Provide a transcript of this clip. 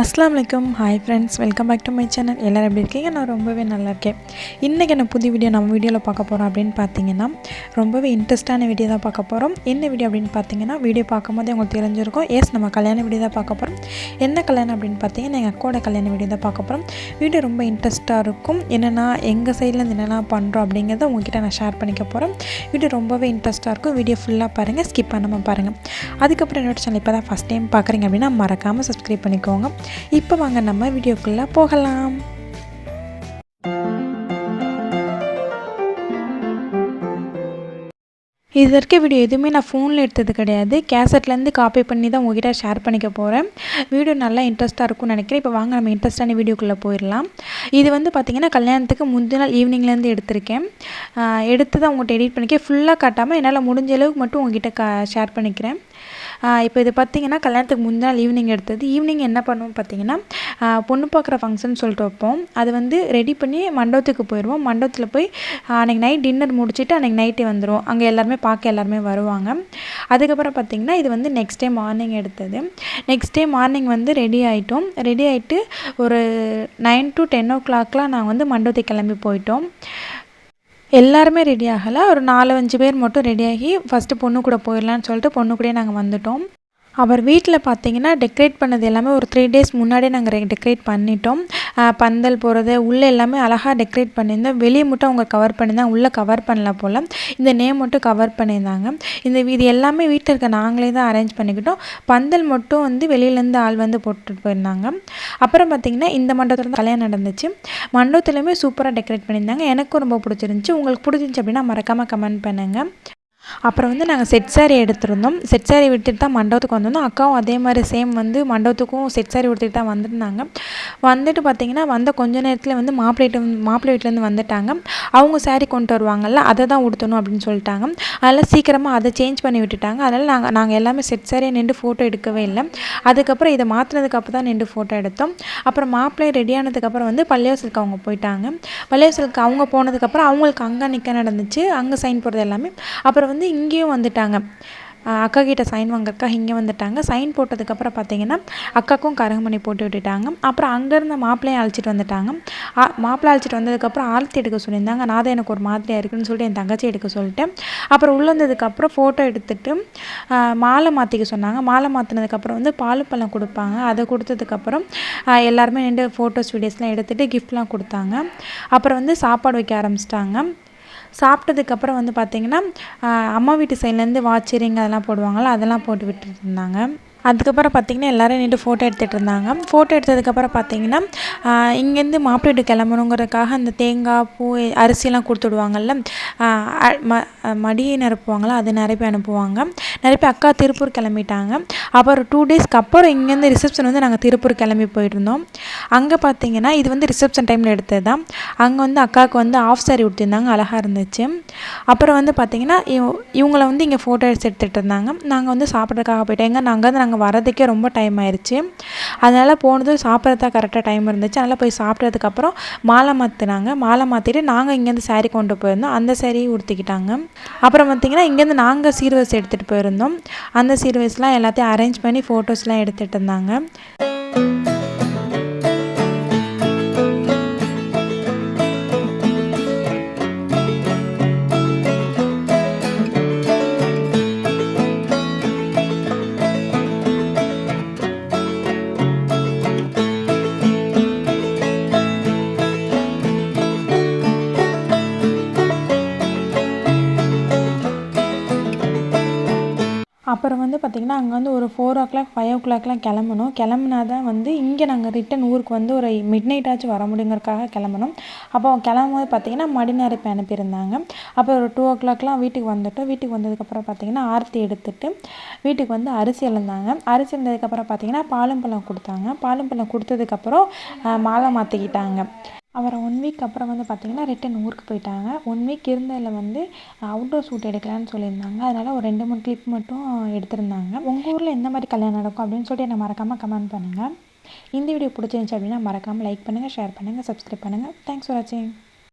அஸ்ஸலாமு அலைக்கும். Hi friends, welcome back to my channel. எல்லோரும் எப்படி இருக்கீங்க? நான் ரொம்பவே நல்லா இருக்கேன். இன்றைக்கி என்ன புது வீடியோ நம்ம வீடியோவில் பார்க்க போகிறோம் அப்படின்னு பார்த்தீங்கன்னா, ரொம்பவே இன்ட்ரெஸ்ட்டான வீடியோ தான் பார்க்க போகிறோம். என்ன வீடியோ அப்படின்னு பார்த்தீங்கன்னா, வீடியோ பார்க்கும்போதே உங்களுக்கு தெரிஞ்சிருக்கும். நம்ம கல்யாண வீடியோ தான் பார்க்க போகிறோம். என்ன கல்யாணம் அப்படின்னு பார்த்தீங்கன்னா, எங்கள் அக்கோட கல்யாண வீடியோ தான் பார்க்க போகிறோம். வீடியோ ரொம்ப இன்ட்ரெஸ்ட்டாக இருக்கும். என்னென்னா எங்கள் சைட்லேருந்து என்னெல்லாம் பண்ணுறோம் அப்படிங்கிறத உங்கள்கிட்ட நான் ஷேர் பண்ணிக்க போகிறேன். வீடியோ ரொம்பவே இன்ட்ரெஸ்ட்டாக இருக்கும். வீடியோ ஃபுல்லாக பாருங்கள், ஸ்கிப் பண்ணாமல் பாருங்கள். அதுக்கப்புறம் என்னோட சேனல் இப்போ தான் ஃபஸ்ட் டைம் பார்க்குறீங்க அப்படின்னா மறக்காமல் சப்ஸ்கிரைப் பண்ணிக்கோங்க. இப்போ வாங்க நம்ம வீடியோக்குள்ளே போகலாம். இது இருக்க வீடியோ எதுவுமே நான் ஃபோனில் எடுத்தது கிடையாது. கேசட்லேருந்து காப்பி பண்ணி தான் உங்கள்கிட்ட ஷேர் பண்ணிக்க போகிறேன். வீடியோ நல்லா இன்ட்ரெஸ்ட்டாக இருக்கும்னு நினைக்கிறேன். இப்போ வாங்க நம்ம இன்ட்ரெஸ்ட்டான வீடியோக்குள்ளே போயிடலாம். இது வந்து பார்த்திங்கன்னா கல்யாணத்துக்கு முந்தின நாள் ஈவினிங்லேருந்து எடுத்திருக்கேன். எடுத்து தான் உங்கள்கிட்ட எடிட் பண்ணிக்கேன். ஃபுல்லாக காட்டாமல் என்னால் முடிஞ்ச அளவுக்கு மட்டும் உங்கள்கிட்ட ஷேர் பண்ணிக்கிறேன். இப்போ இது பார்த்திங்கன்னா கல்யாணத்துக்கு முந்தின நாள் ஈவினிங் எடுத்தது. ஈவினிங் என்ன பண்ணுவோம் பார்த்திங்கன்னா, பொண்ணு பார்க்குற ஃபங்க்ஷன் சொல்லிட்டு வைப்போம். அது வந்து ரெடி பண்ணி மண்டபத்துக்கு போயிடுவோம். மண்டபத்தில் போய் அன்றைக்கி நைட் டின்னர் முடிச்சுட்டு அன்றைக்கி நைட்டே வந்துடுவோம். அங்கே எல்லாருமே பார்க்க எல்லாருமே வருவாங்க. அதுக்கப்புறம் பார்த்திங்கன்னா இது வந்து நெக்ஸ்ட் டே மார்னிங் எடுத்தது. நெக்ஸ்ட் டே மார்னிங் வந்து ரெடி ஆகிட்டோம். ரெடி ஆகிட்டு ஒரு 9 to 10 o'clock நாங்கள் வந்து மண்டபத்துக்கு கிளம்பி போயிட்டோம். எல்லாருமே ரெடி ஆகலை. ஒரு 4-5 பேர் மட்டும் ரெடியாகி ஃபஸ்ட்டு பொண்ணு கூட போயிடலான்னு சொல்லிட்டு பொண்ணு கூடயே நாங்கள் வந்துட்டோம். அவர் வீட்டில் பார்த்திங்கன்னா டெக்கரேட் பண்ணது எல்லாமே ஒரு 3 days முன்னாடியே நாங்கள் டெக்கரேட் பண்ணிட்டோம். பந்தல் போகிறது உள்ளே எல்லாமே அழகாக டெக்கரேட் பண்ணியிருந்தோம். வெளியே மட்டும் அவங்க கவர் பண்ணியிருந்தாங்க, உள்ளே கவர் பண்ணல போல். இந்த நேம் மட்டும் கவர் பண்ணியிருந்தாங்க. இது எல்லாமே வீட்டில் இருக்க நாங்களே தான் அரேஞ்ச் பண்ணிக்கிட்டோம். பந்தல் மட்டும் வந்து வெளியிலேருந்து ஆள் வந்து போட்டுட்டு போயிருந்தாங்க. அப்புறம் பார்த்திங்கன்னா இந்த மண்டபத்தில் கல்யாணம் நடந்துச்சு. மண்டபத்துலேயுமே சூப்பராக டெக்கரேட் பண்ணியிருந்தாங்க. எனக்கும் ரொம்ப பிடிச்சிருந்துச்சி. உங்களுக்கு பிடிச்சிருந்துச்சி அப்படின்னா மறக்காமல் கமெண்ட் பண்ணுங்கள். அப்புறம் வந்து நாங்கள் செட் சாரீ எடுத்திருந்தோம். செட் சாரீ விட்டுட்டு தான் மண்டபத்துக்கு வந்திருந்தோம். அக்காவும் அதே மாதிரி சேம் வந்து மண்டபத்துக்கும் செட் சாரீ உடுத்திட்டு தான் வந்திருந்தாங்க. வந்துட்டு பார்த்திங்கன்னா வந்த கொஞ்ச நேரத்தில் வந்து மாப்பிள்ளை வீட்டிலேருந்து வந்துட்டாங்க. அவங்க சாரீ கொண்டு வருவாங்கள்ல, அதை தான் உடுத்தணும் அப்படின்னு சொல்லிட்டாங்க. அதெல்லாம் சீக்கிரமாக அதை சேஞ்ச் பண்ணி விட்டுட்டாங்க. அதனால் நாங்கள் எல்லாமே செட் சாரியாக நின்று ஃபோட்டோ எடுக்கவே இல்லை. அதுக்கப்புறம் இதை மாற்றினதுக்கப்புறம் தான் நின்று ஃபோட்டோ எடுத்தோம். அப்புறம் மாப்பிள்ளை ரெடியானதுக்கப்புறம் வந்து பள்ளிவாசலுக்கு அவங்க போயிட்டாங்க. பள்ளிவாசலுக்கு அவங்க போனதுக்கப்புறம் அவங்களுக்கு அங்கே நிற்க நடந்துச்சு. அங்கே சைன் போடுறது எல்லாமே. அப்புறம் வந்து இங்கேயும் வந்துட்டாங்க. அக்கா கிட்ட சைன் வாங்கறதுக்காக இங்கே வந்துட்டாங்க. சைன் போட்டதுக்கப்புறம் பார்த்திங்கன்னா அக்காவுக்கும் கருகமணி போட்டு விட்டுட்டாங்க. அப்புறம் அங்கேருந்து மாப்பிள்ளையை அழைச்சிட்டு வந்துட்டாங்க. மாப்பிள்ளை அழைச்சிட்டு வந்ததுக்கப்புறம் ஆரத்தி எடுக்க சொல்லியிருந்தாங்க. நான் தான் எனக்கு ஒரு மாதிரியாக இருக்குதுன்னு சொல்லிட்டு என் தங்கச்சி எடுக்க சொல்லிட்டேன். அப்புறம் உள்ளே வந்ததுக்கப்புறம் ஃபோட்டோ எடுத்துகிட்டு மாலை மாற்றிக்க சொன்னாங்க. மாலை மாற்றினதுக்கப்புறம் வந்து பால் பழம் கொடுப்பாங்க. அதை கொடுத்ததுக்கப்புறம் எல்லாருமே நின்று ஃபோட்டோஸ் வீடியோஸ்லாம் எடுத்துகிட்டு கிஃப்ட்லாம் கொடுத்தாங்க. அப்புறம் வந்து சாப்பாடு வைக்க ஆரம்பிச்சிட்டாங்க. சாப்பிட்டதுக்கப்புறம் வந்து பார்த்திங்கன்னா அம்மா வீட்டு சைட்லேருந்து வாட்ச் ரிங் அதெல்லாம் போடுவாங்கள்ல, அதெல்லாம் போட்டு விட்டுட்டு இருந்தாங்க. அதுக்கப்புறம் பார்த்திங்கன்னா எல்லோரும் நின்று ஃபோட்டோ எடுத்துகிட்டு இருந்தாங்க. ஃபோட்டோ எடுத்ததுக்கப்புறம் பார்த்திங்கன்னா இங்கேருந்து மாப்பிள்ளை வீட்டு கிளம்பணுங்கிறதுக்காக அந்த தேங்காய் பூ அரிசியெல்லாம் கொடுத்துடுவாங்கள்ல, மடி நிரப்புவாங்களா, அது நிரப்பி அனுப்புவாங்க. நிரப்பி அக்கா திருப்பூர் கிளம்பிட்டாங்க. அப்புறம் 2 daysக்கு அப்புறம் இங்கேருந்து ரிசப்ஷன் வந்து நாங்கள் திருப்பூர் கிளம்பி போயிருந்தோம். அங்கே பார்த்திங்கன்னா இது வந்து ரிசப்ஷன் டைமில் எடுத்தது தான். அங்கே வந்து அக்காவுக்கு வந்து ஆஃப் சாரி உடுத்திருந்தாங்க, அழகாக இருந்துச்சு. அப்புறம் வந்து பார்த்திங்கன்னா இவங்களை வந்து இங்கே ஃபோட்டோ எடுத்துகிட்டு இருந்தாங்க. நாங்கள் வந்து சாப்பிட்றதுக்காக போயிட்டோம். நாங்கள் வரதுக்கே ரொம்ப டைம் ஆயிடுச்சு. அதனால் போனதும் சாப்பிட்றதுக்கு கரெக்டாக டைம் இருந்துச்சு. அதனால் போய் சாப்பிட்றதுக்கப்புறம் மாலை மாற்றினாங்க. மாலை மாற்றிட்டு நாங்கள் இங்கேருந்து சாரீ கொண்டு போயிருந்தோம். அந்த சாரியை உடுத்திக்கிட்டாங்க. அப்புறம் பார்த்திங்கன்னா இங்கேருந்து நாங்கள் சீர்வரிசை எடுத்துகிட்டு போயிருந்தோம். அந்த சீர்வரிசைலாம் எல்லாத்தையும் அரேஞ்ச் பண்ணி ஃபோட்டோஸ்லாம் எடுத்துகிட்டு இருந்தாங்க. அப்புறம் வந்து பார்த்திங்கன்னா அங்கே வந்து ஒரு 4 o'clock 5 o'clockலாம் கிளம்பணும். கிளம்புனா தான் வந்து இங்கே நாங்கள் ரிட்டன் ஊருக்கு வந்து ஒரு மிட் நைட்டாச்சும் வர முடியுங்கிறதுக்காக கிளம்பணும். அப்போ கிளம்பும்போது பார்த்திங்கன்னா மடி நிரப்பி அனுப்பியிருந்தாங்க. அப்போ ஒரு 2 o'clockலாம் வீட்டுக்கு வந்துட்டோம். வீட்டுக்கு வந்ததுக்கப்புறம் பார்த்திங்கன்னா ஆரத்தி எடுத்துகிட்டு வீட்டுக்கு வந்து அரிசி எழுந்தாங்க. அரிசி எழுந்ததுக்கப்புறம் பார்த்திங்கன்னா பாலும் பழம் கொடுத்தாங்க. பாலும் பழம் கொடுத்ததுக்கப்புறம் மாலை மாற்றிக்கிட்டாங்க. அப்புறம் 1 week அப்புறம் வந்து பார்த்திங்கன்னா ரிட்டன் ஊருக்கு போயிட்டாங்க. 1 week இருந்ததில் வந்து அவுட்டோர் ஷூட் எடுக்கலான்னு சொல்லியிருந்தாங்க. அதனால் ஒரு 2-3 கிளிப் மட்டும் எடுத்திருந்தாங்க. உங்கள் ஊரில் எந்த மாதிரி கல்யாணம் நடக்கும் அப்படின்னு சொல்லிட்டு என்னை மறக்காமல் கமெண்ட் பண்ணுங்கள். இந்த வீடியோ பிடிச்சிருந்துச்சி அப்படின்னா மறக்காமல் லைக் பண்ணுங்கள், ஷேர் பண்ணுங்கள், சப்ஸ்கிரைப் பண்ணுங்கள். தேங்க்ஸ் ஃபார் வாட்சிங்.